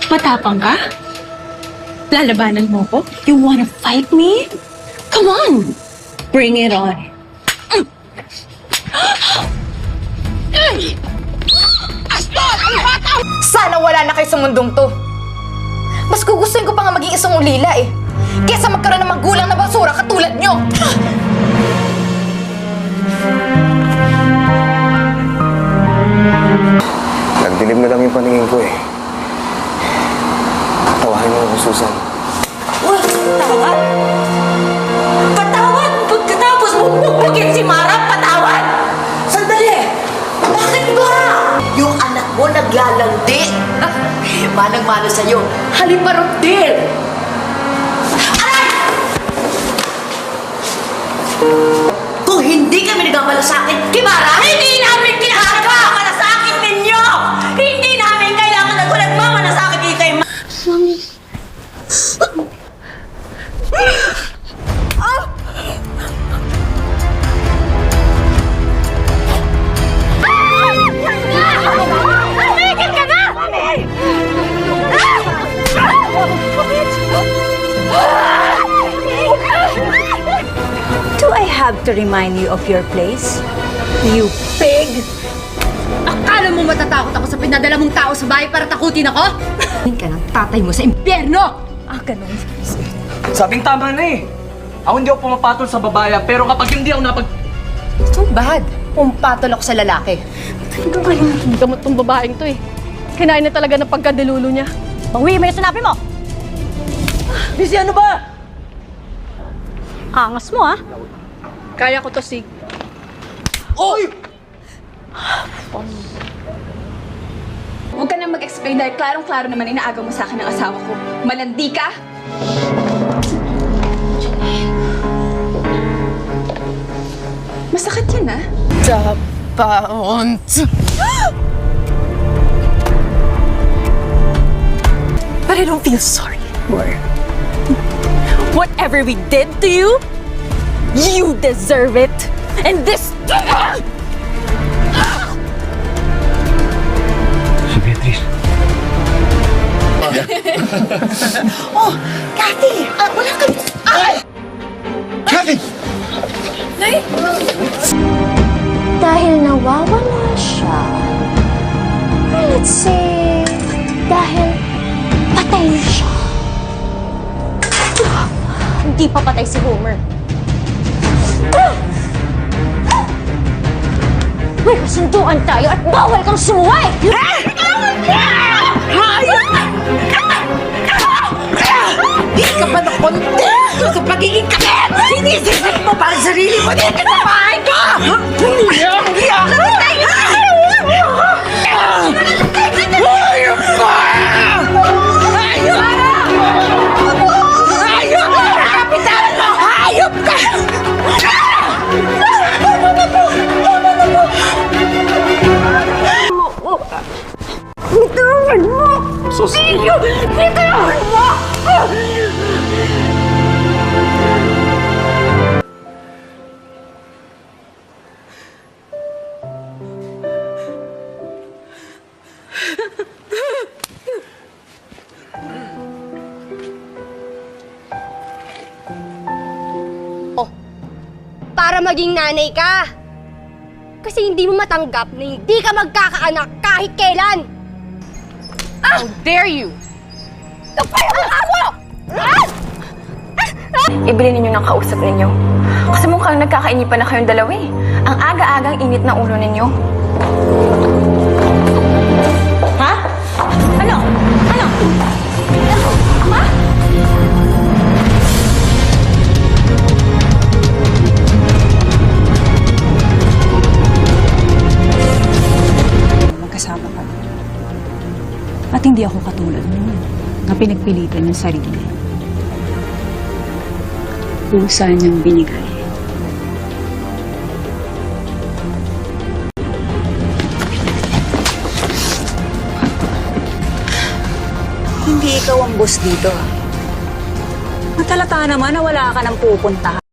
Matapang ka? Lalabanan mo ko? You wanna fight me? Come on! Bring it on. Sana wala na kayo sa mundong to. Mas gugustuhin ko pa nga maging isang ulila eh. Kesa magkaroon ng magulang na basura katulad nyo. Nagdilim na lang yung paningin ko eh. Tawahin mo ako, Susan. Uy, patawad? Patawad? Pagkatapos mo bubugin si Mara, patawad? Sandali! Bakit ba? Yung anak mo naglalandi. Manang-mano sa'yo, halimarot din. Aray! Kung hindi kami nagmamalasakit kay Mara, hindi namin kinakamalasakit ninyo! Hindi namin kailangan na kung nagmamalasakit kay Mara. Tumigil ka na! Do I have to remind you of your place? You pig! Akala mo matatakot ako sa pinadala mong tao sa bahay para takutin ako? Hindi ka ng tatay mo sa impyerno! Ah, ganun. Sabing tama na eh. Ako hindi ako pumapatol sa babae, pero kapag hindi ako Too bad. Pumpatol ako sa lalaki. Gamot tong babaeng to eh. Kinain na talaga ng pagkadilulo niya. Bawi mo yung sinabi mo! Busy ano ba? Angas mo, ah! Kaya ko to, Sig. Oy! Huwag ka nang mag-explain dahil klarong-klaro naman inaagaw mo sa akin ng asawa ko. Malandi ka? Masakit yan, ah. But I don't feel sorry anymore. Whatever we did to you, you deserve it. And this... Si Beatrice. Oh, Kathy! Wala ka... Kathy! Dahil nawawala siya. Or let's say, dahil patay na siya. Hindi pa patay si Homer. May kasunduan tayo at bawal kang sumuway! Hindi ka pa nakontento sa pagiging kakit! Sinisisip mo pa ang sarili mo dito sa bahay ko! Hindi ako tayo! Hayop ka! Hayop! Hayop! Kapitan mo! Hayop ka! Bitawan mo! Bitawan mo! Para maging nanay ka. Kasi hindi mo matanggap na hindi ka magkakaanak kahit kailan. How dare you! Ibili ninyo ng kausap ninyo. Kasi mukhang nagkakainipan na kayong dalawa eh. Ang aga-agang init ng ulo ninyo. Ha? Ano? Ano? Ama? Magkasama kami. At hindi ako katulad mo na pinagpilitan yung sarili. Pusa niyang binigay. Hindi ikaw ang boss dito. Matalata naman na wala ka nang pupuntahan.